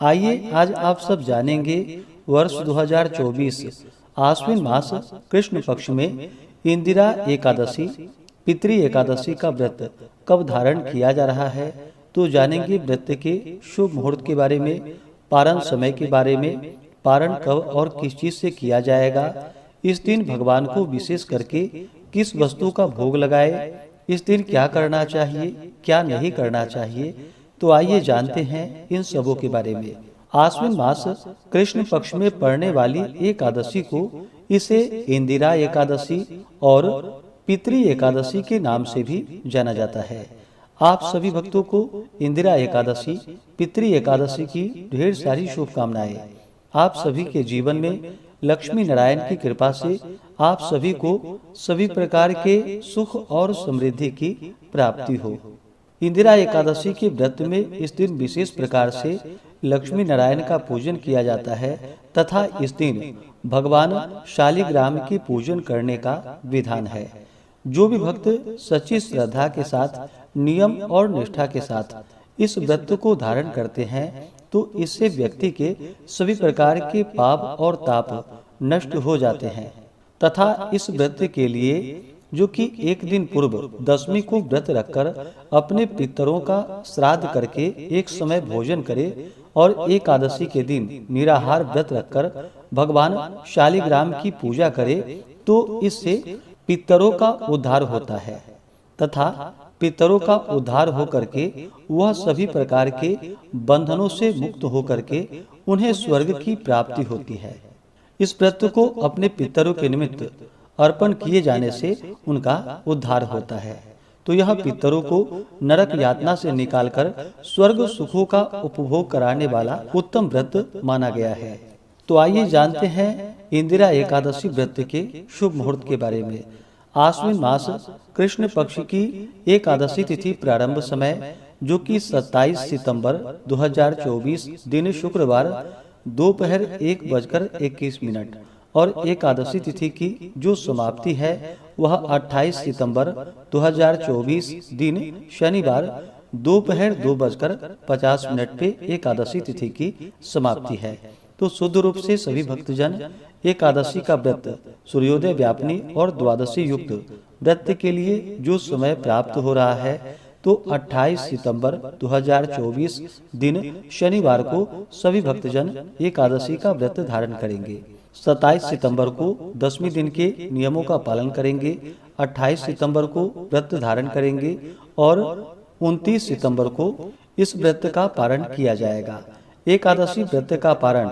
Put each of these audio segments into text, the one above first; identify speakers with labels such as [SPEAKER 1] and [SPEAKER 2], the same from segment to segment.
[SPEAKER 1] आइए आज आप सब जानेंगे वर्ष 2024 आश्विन मास कृष्ण पक्ष में इंदिरा एकादशी पितृ एकादशी का व्रत कब धारण किया जा रहा है। तो जानेंगे व्रत के शुभ मुहूर्त के बारे में, पारण समय के बारे में, पारण कब और किस चीज से किया जाएगा, इस दिन भगवान को विशेष करके किस वस्तु का भोग लगाए, इस दिन क्या करना चाहिए क्या नहीं करना चाहिए। तो आइए जानते हैं इन सबों के बारे में। आश्विन मास कृष्ण पक्ष में पड़ने वाली एकादशी को इसे इंदिरा एकादशी और पितृ एकादशी के नाम से भी जाना जाता है। आप सभी भक्तों को इंदिरा एकादशी पितृ एकादशी की ढेर सारी शुभकामनाएं। आप सभी के जीवन में लक्ष्मी नारायण की कृपा से आप सभी को सभी प्रकार के सुख और समृद्धि की प्राप्ति हो। इंदिरा एकादशी के व्रत में इस दिन विशेष प्रकार से लक्ष्मी नारायण का पूजन किया जाता है तथा इस दिन भगवान शालिग्राम की पूजन करने का विधान है। जो भी भक्त सच्ची श्रद्धा के साथ नियम और निष्ठा के साथ इस व्रत को धारण करते हैं तो इससे व्यक्ति के सभी प्रकार के पाप और ताप नष्ट हो जाते हैं तथा इस व्रत के लिए जो कि एक दिन पूर्व दशमी को व्रत रखकर अपने पितरों का श्राद्ध करके एक समय भोजन करे और एकादशी के दिन निराहार व्रत रखकर भगवान शालिग्राम की पूजा करे तो इससे पितरों का उद्धार होता है तथा पितरों का उद्धार होकर के वह सभी प्रकार के बंधनों से मुक्त होकर के उन्हें स्वर्ग की प्राप्ति होती है। इस व्रत को अपने पितरों के निमित्त अर्पण किए जाने से उनका उद्धार होता है। तो यह पितरों को नरक यातना से निकालकर स्वर्ग सुखों का उपभोग कराने वाला उत्तम व्रत माना गया है। तो आइए जानते हैं इंदिरा एकादशी व्रत के शुभ मुहूर्त के बारे में। आश्विन मास कृष्ण पक्ष की एकादशी तिथि प्रारंभ समय जो कि 27 सितंबर 2024 दिन शुक्रवार दोपहर 1:21 और एकादशी तिथि की जो समाप्ति है वह 28 सितंबर 2024 दिन शनिवार दोपहर 2:50 पे एकादशी तिथि की समाप्ति है। तो शुद्ध रूप से सभी भक्तजन एकादशी का व्रत सूर्योदय व्यापनी और द्वादशी युक्त व्रत के लिए जो समय प्राप्त हो रहा है तो 28 सितंबर 2024 दिन शनिवार को सभी भक्तजन एकादशी का व्रत धारण करेंगे। 27 सितंबर को दशमी दिन के नियमों का पालन करेंगे, 28 सितंबर को व्रत धारण करेंगे और 29 सितंबर को इस व्रत का पारण किया जाएगा। एकादशी व्रत का पारण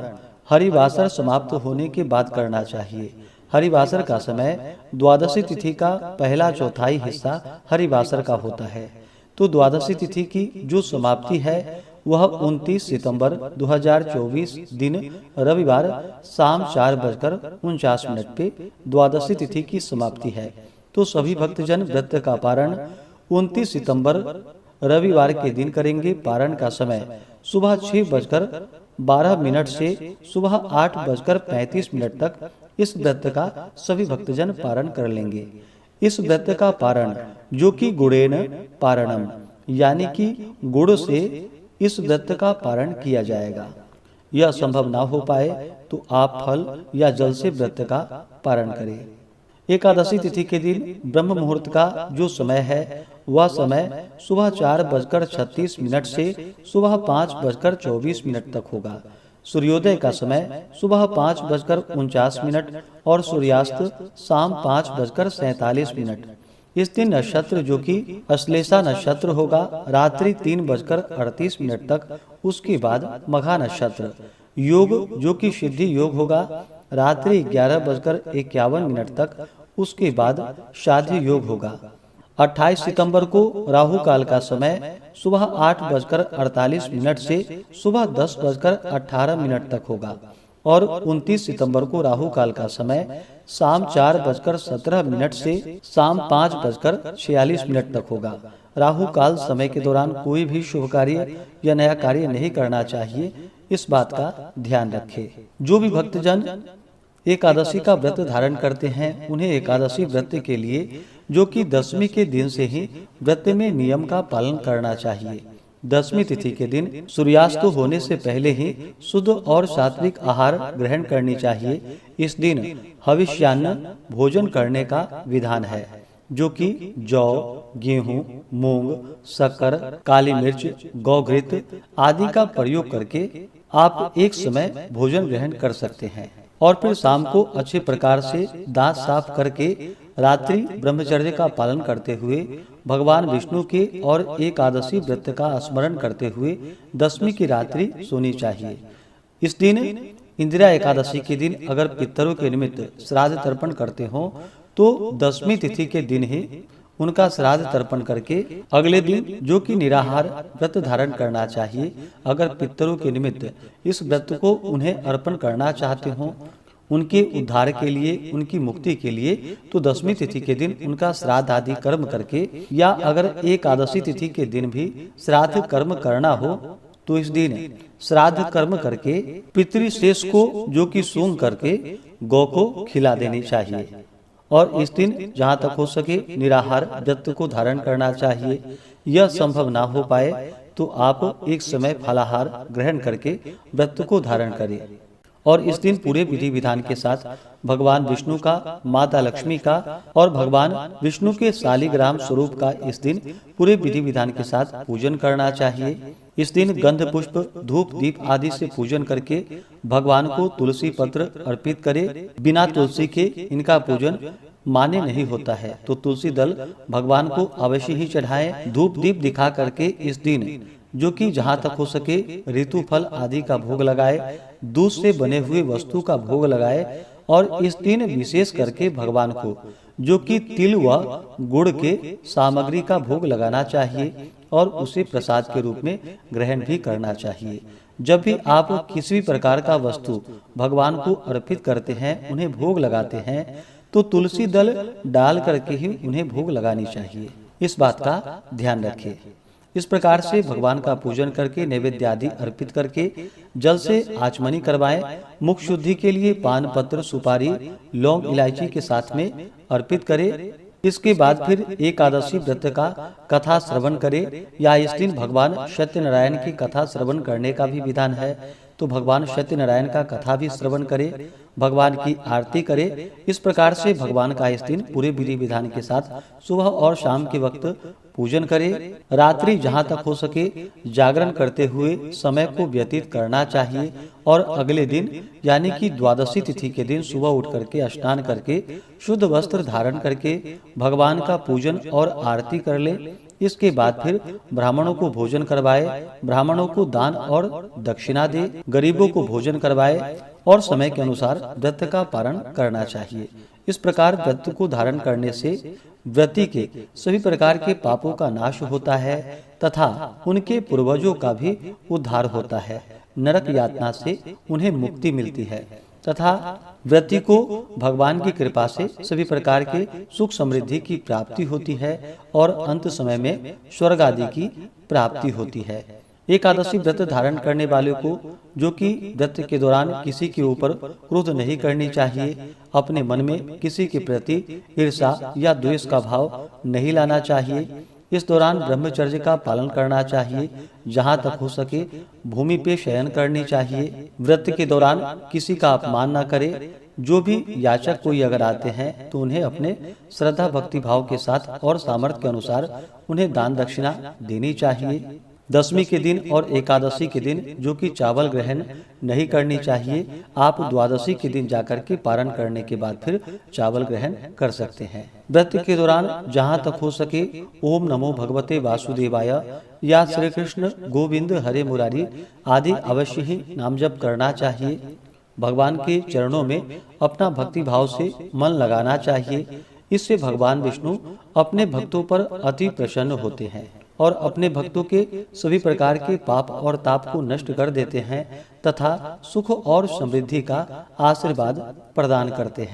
[SPEAKER 1] हरिवासर समाप्त होने के बाद करना चाहिए। हरिवासर का समय द्वादशी तिथि का पहला चौथाई हिस्सा हरिवासर का होता है। तो द्वादशी तिथि की जो समाप्ति है वह 29 सितंबर 2024 दिन रविवार शाम 4:49 पे द्वादशी तिथि की समाप्ति है। तो सभी भक्तजन व्रत का पारण 29 सितंबर रविवार के दिन करेंगे। पारण का समय सुबह 6:12 से सुबह 8:35 तक इस व्रत का सभी भक्तजन पारण कर लेंगे। इस व्रत का पारण जो कि गुड़ेन पारणम यानी कि गुड़ से इस व्रत का पारण किया जाएगा। यह संभव ना हो पाए तो आप फल या जल से व्रत का पारण करें। एकादशी तिथि के दिन ब्रह्म मुहूर्त का जो समय है वह समय सुबह 4:36 से सुबह 5:24 तक होगा। सूर्योदय का समय सुबह 5:49 और सूर्यास्त शाम 5:47। इस दिन नक्षत्र जो कि अश्लेषा नक्षत्र होगा रात्रि 3:38 तक। उसके बाद मघा नक्षत्र। योग जो कि सिद्धि योग होगा रात्रि 11:51 तक। उसके बाद शादी योग होगा। 28 सितंबर को राहु काल का समय सुबह 8:48 से सुबह 10:18 तक होगा और 29 सितंबर को राहु काल का समय शाम 4:17 से शाम 5:46 तक होगा। राहु काल समय के दौरान कोई भी शुभ कार्य या नया कार्य नहीं करना चाहिए, इस बात का ध्यान रखें। जो भी भक्तजन एकादशी का व्रत धारण करते हैं उन्हें एकादशी व्रत के लिए जो कि दशमी के दिन से ही व्रत में नियम का पालन करना चाहिए। दसवीं तिथि के दिन सूर्यास्त होने से पहले ही शुद्ध और सात्विक आहार ग्रहण करनी चाहिए। इस दिन हविष्यान्न भोजन करने का विधान है, जो कि जौ, गेहूं, मूंग, शक्कर, काली मिर्च, गौघृत आदि का प्रयोग करके आप एक समय भोजन ग्रहण कर सकते हैं और फिर शाम को अच्छे प्रकार से दांत साफ करके रात्रि ब्रह्मचर्य का पालन करते हुए भगवान विष्णु के और एकादशी व्रत का स्मरण करते हुए दसवीं की रात्रि सोनी चाहिए। इस दिन इंदिरा एकादशी के दिन अगर पितरों के निमित्त श्राद्ध तर्पण करते हो तो दसवीं तिथि के दिन ही उनका श्राद्ध तर्पण करके अगले दिन जो कि निराहार व्रत धारण करना चाहिए। अगर पितरों के निमित्त इस व्रत को उन्हें अर्पण करना चाहते हो उनके उद्धार के लिए, उनकी मुक्ति के लिए, तो दसवीं तिथि के दिन उनका श्राद्ध आदि कर्म करके, या अगर एकादशी तिथि के दिन भी श्राद्ध कर्म करना हो तो इस दिन श्राद्ध कर्म करके पितृशेष को जो कि सूंघ करके गौ को खिला देनी चाहिए और इस दिन जहाँ तक हो सके निराहार व्रत को धारण करना चाहिए। यह संभव ना हो पाए तो आप एक समय फलाहार ग्रहण करके व्रत को धारण करें और इस दिन पूरे विधि विधान के साथ भगवान विष्णु का, माता लक्ष्मी का और भगवान विष्णु के शालिग्राम स्वरूप का इस दिन पूरे विधि विधान के साथ पूजन करना चाहिए। इस दिन गंध पुष्प, धूप, दीप आदि से पूजन करके भगवान को तुलसी पत्र अर्पित करे। बिना तुलसी के इनका पूजन मान्य नहीं होता है, तो तुलसी दल भगवान को अवश्य ही चढ़ाएं। धूप दीप दिखा करके इस दिन जो कि जहाँ तक हो सके ऋतु फल आदि का भोग लगाए, दूध से बने हुए वस्तु का भोग लगाए और इस दिन विशेष करके भगवान को जो कि तिल व गुड़ के सामग्री का भोग लगाना चाहिए और उसे प्रसाद के रूप में ग्रहण भी करना चाहिए। जब भी आप किसी भी प्रकार का वस्तु भगवान को अर्पित करते हैं, उन्हें भोग लगाते हैं, तो तुलसी दल डाल करके ही उन्हें भोग लगानी चाहिए। इस बात का ध्यान रखें। इस प्रकार से भगवान का पूजन करके नैवेद्य आदि अर्पित करके जल से आचमनी करवाएं। मुख शुद्धि के लिए पान पत्र, सुपारी, लौंग, इलायची के साथ में अर्पित करें। इसके बाद फिर एकादशी व्रत का कथा श्रवण करे, या इस दिन भगवान सत्यनारायण की कथा श्रवण करने का भी विधान है, तो भगवान सत्यनारायण का कथा भी श्रवण करे, भगवान की आरती करे। इस प्रकार से भगवान का इस दिन पूरे विधि विधान के साथ सुबह और शाम के वक्त पूजन करे। रात्रि जहाँ तक हो सके जागरण करते हुए समय को व्यतीत करना चाहिए और अगले दिन यानी कि द्वादशी तिथि के दिन सुबह उठ करके स्नान करके शुद्ध वस्त्र धारण करके भगवान का पूजन और आरती कर ले। इसके बाद फिर ब्राह्मणों को भोजन करवाए, ब्राह्मणों को दान और दक्षिणा दे, गरीबों को भोजन करवाए और समय के अनुसार व्रत का पारण करना चाहिए। इस प्रकार व्रत को धारण करने से व्रती के सभी प्रकार के पापों का नाश होता है तथा उनके पूर्वजों का भी उद्धार होता है, नरक यातना से उन्हें मुक्ति मिलती है तथा व्रती को भगवान की कृपा से सभी प्रकार के सुख समृद्धि की प्राप्ति होती है और अंत समय में स्वर्ग आदि की प्राप्ति होती है। एकादशी व्रत धारण करने वाले को जो कि व्रत के दौरान किसी के ऊपर क्रोध नहीं करनी चाहिए, अपने मन में किसी के प्रति ईर्ष्या या द्वेष का भाव नहीं लाना चाहिए। इस दौरान ब्रह्मचर्य का पालन करना चाहिए, जहाँ तक हो सके भूमि पे शयन करनी चाहिए। व्रत के दौरान किसी का अपमान न करे। जो भी याचक कोई अगर आते हैं तो उन्हें अपने श्रद्धा भक्ति भाव के साथ और सामर्थ्य के अनुसार उन्हें दान दक्षिणा देनी चाहिए। दसवीं के दिन और एकादशी के दिन जो कि चावल ग्रहण नहीं करनी चाहिए। आप द्वादशी के दिन जाकर के पारण करने के बाद फिर चावल ग्रहण कर सकते हैं। व्रत के दौरान जहाँ तक हो सके ओम नमो भगवते वासुदेवाय या श्री कृष्ण गोविंद हरे मुरारी आदि अवश्य ही नाम जप करना चाहिए। भगवान के चरणों में अपना भक्ति भाव से मन लगाना चाहिए। इससे भगवान विष्णु अपने भक्तों पर अति प्रसन्न होते हैं और अपने भक्तों के सभी प्रकार के पाप और ताप को नष्ट कर देते हैं तथा सुख और समृद्धि का आशीर्वाद प्रदान करते हैं।